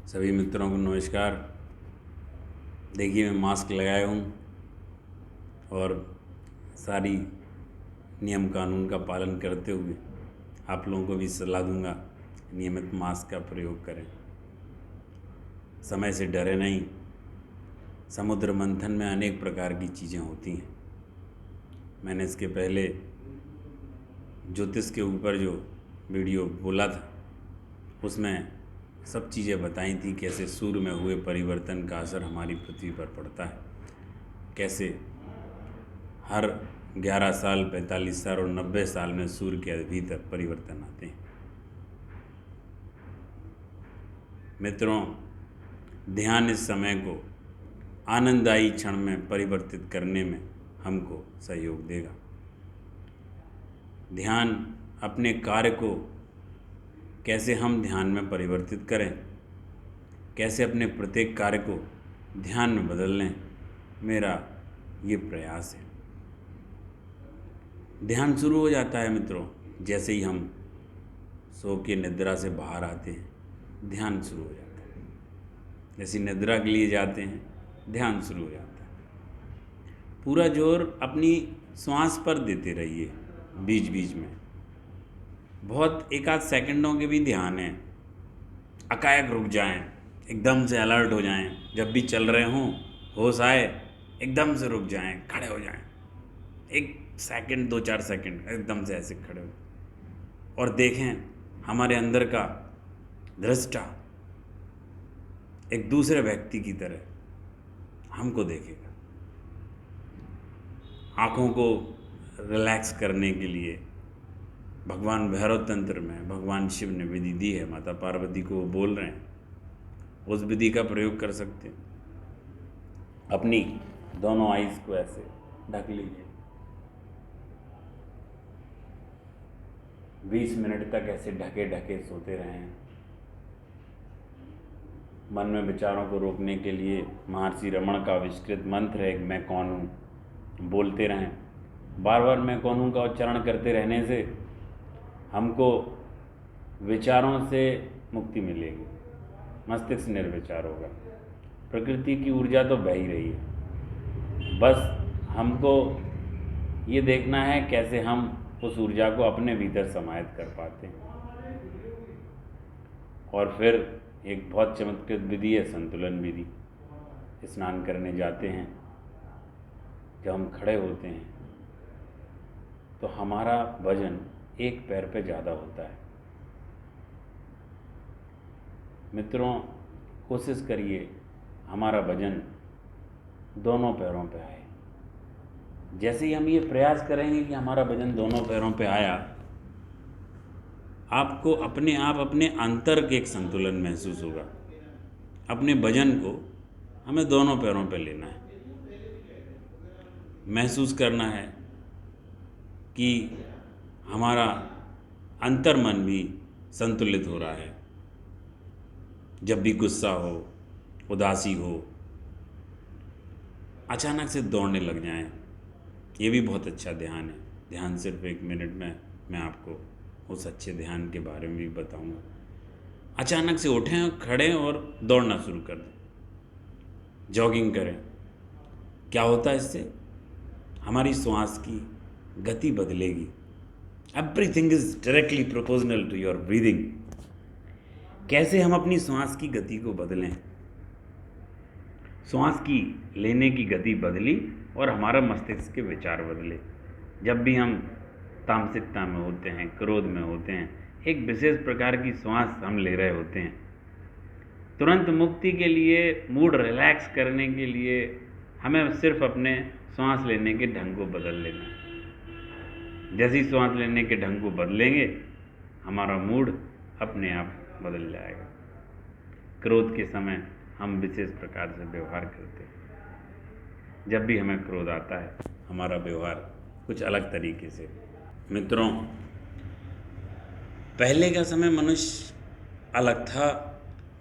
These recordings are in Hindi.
सभी मित्रों को नमस्कार। देखिए, मैं मास्क लगाया हूँ और सारी नियम कानून का पालन करते हुए आप लोगों को भी सलाह दूंगा, नियमित मास्क का प्रयोग करें। समय से डरे नहीं। समुद्र मंथन में अनेक प्रकार की चीज़ें होती हैं। मैंने इसके पहले ज्योतिष के ऊपर जो वीडियो बोला था उसमें सब चीज़ें बताई थी, कैसे सूर्य में हुए परिवर्तन का असर हमारी पृथ्वी पर पड़ता है, कैसे हर 11 साल, 45 साल और 90 साल में सूर्य के भीतर परिवर्तन आते हैं। मित्रों, ध्यान इस समय को आनंददायी क्षण में परिवर्तित करने में हमको सहयोग देगा। ध्यान अपने कार्य को कैसे हम ध्यान में परिवर्तित करें, कैसे अपने प्रत्येक कार्य को ध्यान में बदल लें, मेरा ये प्रयास है। ध्यान शुरू हो जाता है मित्रों, जैसे ही हम सो के निद्रा से बाहर आते हैं ध्यान शुरू हो जाता है। जैसे निद्रा के लिए जाते हैं ध्यान शुरू हो जाता है। पूरा जोर अपनी श्वास पर देते रहिए, बीच बीच में बहुत एक आध सेकंडों के भी ध्यान है। अकायक रुक जाएं, एकदम से अलर्ट हो जाएं, जब भी चल रहे हों होश आए एकदम से रुक जाएं, खड़े हो जाएं, 1 सेकंड 2-4 सेकंड एकदम से ऐसे खड़े हो और देखें हमारे अंदर का दृष्टा एक दूसरे व्यक्ति की तरह हमको देखेगा। आँखों को रिलैक्स करने के लिए भगवान भैरव तंत्र में भगवान शिव ने विधि दी है, माता पार्वती को वो बोल रहे हैं, उस विधि का प्रयोग कर सकते हैं। अपनी दोनों आईज को ऐसे ढक लीजिए, 20 मिनट तक ऐसे ढके ढके सोते रहें। मन में विचारों को रोकने के लिए महर्षि रमण का आविष्कृत मंत्र है, मैं कौन हूँ, बोलते रहें। बार बार मैं कौन हूँ का उच्चारण करते रहने से हमको विचारों से मुक्ति मिलेगी, मस्तिष्क निर्विचार होगा। प्रकृति की ऊर्जा तो बह ही रही है, बस हमको ये देखना है कैसे हम उस ऊर्जा को अपने भीतर समाहित कर पाते हैं। और फिर एक बहुत चमत्कृत विधि है संतुलन विधि। स्नान करने जाते हैं, जब हम खड़े होते हैं तो हमारा वजन एक पैर पे ज़्यादा होता है। मित्रों, कोशिश करिए हमारा वजन दोनों पैरों पे आए। जैसे ही हम ये प्रयास करेंगे कि हमारा वजन दोनों पैरों पे आया, आपको अपने आप अपने अंतर के एक संतुलन महसूस होगा। अपने वजन को हमें दोनों पैरों पे लेना है, महसूस करना है कि हमारा अंतर मन भी संतुलित हो रहा है। जब भी गुस्सा हो, उदासी हो, अचानक से दौड़ने लग जाएं, ये भी बहुत अच्छा ध्यान है। ध्यान सिर्फ 1 मिनट में मैं आपको उस अच्छे ध्यान के बारे में भी बताऊंगा। अचानक से उठें और खड़े और दौड़ना शुरू कर दें, जॉगिंग करें। क्या होता है इससे? हमारी श्वास की गति बदलेगी। Everything is directly proportional to your breathing. कैसे हम अपनी श्वास की गति को बदलें? श्वास की लेने की गति बदली और हमारा मस्तिष्क के विचार बदले। जब भी हम तामसिकता में होते हैं, क्रोध में होते हैं, एक विशेष प्रकार की श्वास हम ले रहे होते हैं। तुरंत मुक्ति के लिए, मूड रिलैक्स करने के लिए हमें सिर्फ अपने सांस लेने के ढंग को बदल लेना है। जैसे ही सांस लेने के ढंग को बदलेंगे हमारा मूड अपने आप बदल जाएगा। क्रोध के समय हम विशेष प्रकार से व्यवहार करते हैं। जब भी हमें क्रोध आता है हमारा व्यवहार कुछ अलग तरीके से। मित्रों, पहले का समय मनुष्य अलग था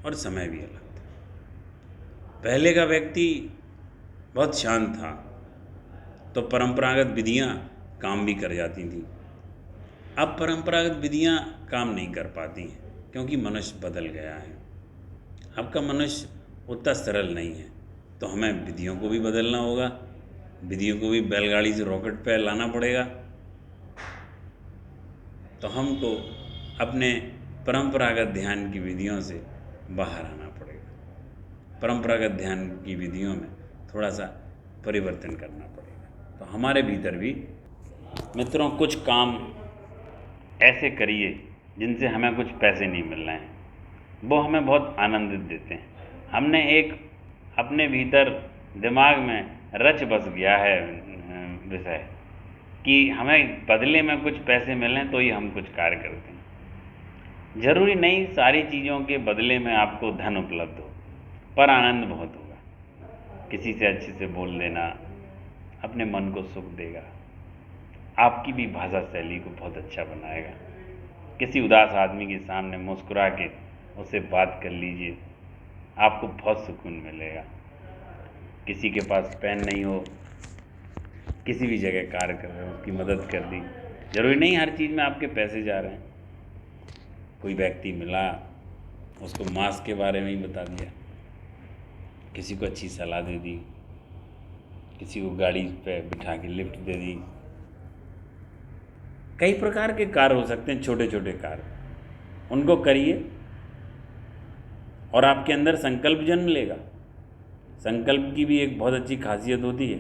और समय भी अलग था। पहले का व्यक्ति बहुत शांत था तो परंपरागत विधियां काम भी कर जाती थी। अब परंपरागत विधियां काम नहीं कर पाती हैं क्योंकि मनुष्य बदल गया है। आपका मनुष्य उतना सरल नहीं है, तो हमें विधियों को भी बदलना होगा, विधियों को भी बैलगाड़ी से रॉकेट पे लाना पड़ेगा। तो हमको अपने परंपरागत ध्यान की विधियों से बाहर आना पड़ेगा, परंपरागत ध्यान की विधियों में थोड़ा सा परिवर्तन करना पड़ेगा। तो हमारे भीतर भी मित्रों कुछ काम ऐसे करिए जिनसे हमें कुछ पैसे नहीं मिल रहे हैं, वो हमें बहुत आनंदित देते हैं। हमने एक अपने भीतर दिमाग में रच बस गया है विषय कि हमें बदले में कुछ पैसे मिलें तो ही हम कुछ कार्य करते हैं। ज़रूरी नहीं सारी चीज़ों के बदले में आपको धन उपलब्ध हो, पर आनंद बहुत होगा। किसी से अच्छे से बोल देना अपने मन को सुख देगा, आपकी भी भाषा शैली को बहुत अच्छा बनाएगा। किसी उदास आदमी के सामने मुस्कुरा के उससे बात कर लीजिए, आपको बहुत सुकून मिलेगा। किसी के पास पेन नहीं हो, किसी भी जगह कार्य कर रहे हो, उसकी मदद कर दी। ज़रूरी नहीं हर चीज़ में आपके पैसे जा रहे हैं। कोई व्यक्ति मिला, उसको मास्क के बारे में ही बता दिया, किसी को अच्छी सलाह दे दी, किसी को गाड़ी पे बिठा के लिफ्ट दे दी। कई प्रकार के कार्य हो सकते हैं, छोटे छोटे कार्य, उनको करिए और आपके अंदर संकल्प जन्म लेगा। संकल्प की भी एक बहुत अच्छी खासियत होती है,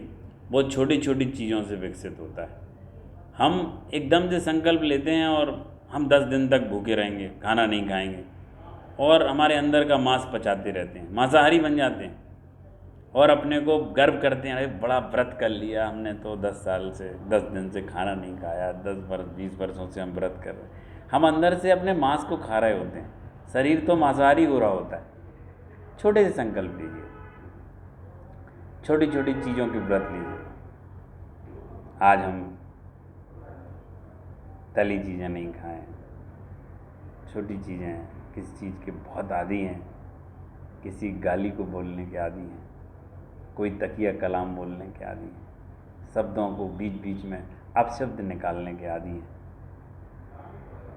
बहुत छोटी छोटी चीज़ों से विकसित होता है। हम एकदम से संकल्प लेते हैं और हम 10 दिन तक भूखे रहेंगे, खाना नहीं खाएंगे और हमारे अंदर का मांस पचाते रहते हैं, मांसाहारी बन जाते हैं और अपने को गर्व करते हैं, अरे बड़ा व्रत कर लिया हमने तो 10 साल से 10 दिन से खाना नहीं खाया, 10 वर्ष 20 वर्षों से हम व्रत कर रहे हैं। हम अंदर से अपने मांस को खा रहे होते हैं, शरीर तो मांसाहारी हो रहा होता है। छोटे से संकल्प लीजिए, छोटी छोटी चीज़ों की व्रत लीजिए। आज हम तली चीज़ें नहीं खाएं, छोटी चीज़ें हैं, किसी चीज़ के बहुत आदी हैं, किसी गाली को बोलने के आदी हैं, कोई तकिया कलाम बोलने के आदी हैं, शब्दों को बीच बीच में अपशब्द निकालने के आदी हैं।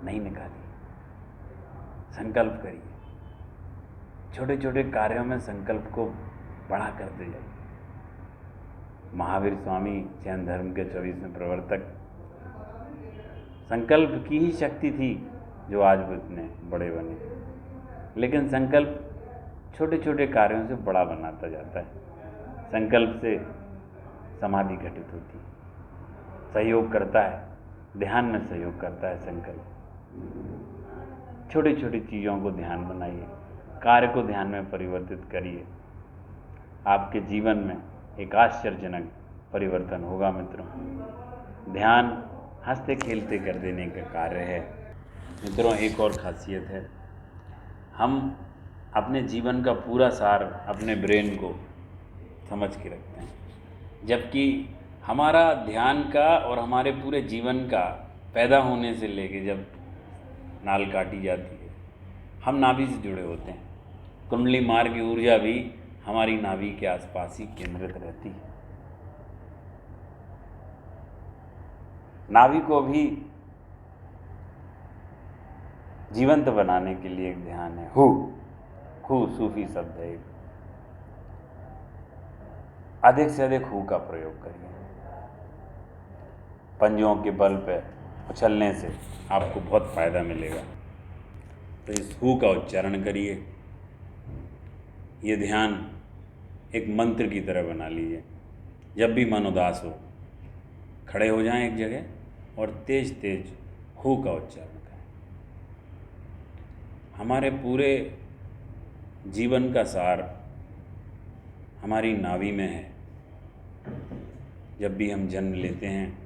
नहीं निकालिए, संकल्प करिए, छोटे छोटे कार्यों में संकल्प को बड़ा करते जाइए। महावीर स्वामी जैन धर्म के 24वें प्रवर्तक, संकल्प की ही शक्ति थी जो आज वो इतने बड़े बने। लेकिन संकल्प छोटे छोटे कार्यों से बड़ा बनाता जाता है। संकल्प से समाधि घटित होती है, सहयोग करता है, ध्यान में सहयोग करता है संकल्प। छोटी छोटी चीज़ों को ध्यान बनाइए, कार्य को ध्यान में परिवर्तित करिए, आपके जीवन में एक आश्चर्यजनक परिवर्तन होगा। मित्रों, ध्यान हंसते खेलते कर देने का कार्य है। मित्रों, एक और खासियत है, हम अपने जीवन का पूरा सार अपने ब्रेन को समझ के रखते हैं, जबकि हमारा ध्यान का और हमारे पूरे जीवन का पैदा होने से लेके जब नाल काटी जाती है, हम नाभि से जुड़े होते हैं। कुंडली मार्ग की ऊर्जा भी हमारी नाभि के आसपास ही केंद्रित रहती है। नाभि को भी जीवंत बनाने के लिए एक ध्यान है, हु सूफी शब्द है। अधिक से अधिक हु का प्रयोग करिए। पंजों के बल पे उछलने से आपको बहुत फायदा मिलेगा। तो इस हु का उच्चारण करिए। ये ध्यान एक मंत्र की तरह बना लीजिए। जब भी मन उदास हो, खड़े हो जाएं एक जगह और तेज तेज हु का उच्चारण करें। हमारे पूरे जीवन का सार हमारी नाभि में है। जब भी हम जन्म लेते हैं,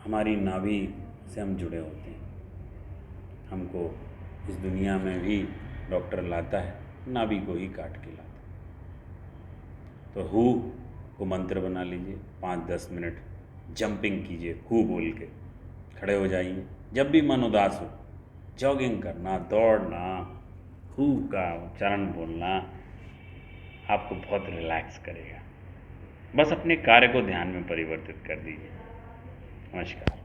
हमारी नाभि से हम जुड़े होते हैं। हमको इस दुनिया में भी डॉक्टर लाता है, नाभि को ही काट के लाता है। तो हु को मंत्र बना लीजिए। 5-10 मिनट जंपिंग कीजिए, हु बोल के खड़े हो जाइए। जब भी मन उदास हो, जॉगिंग करना, दौड़ना, हु का उच्चारण बोलना आपको बहुत रिलैक्स करेगा। बस अपने कार्य को ध्यान में परिवर्तित कर दीजिए। नमस्कार।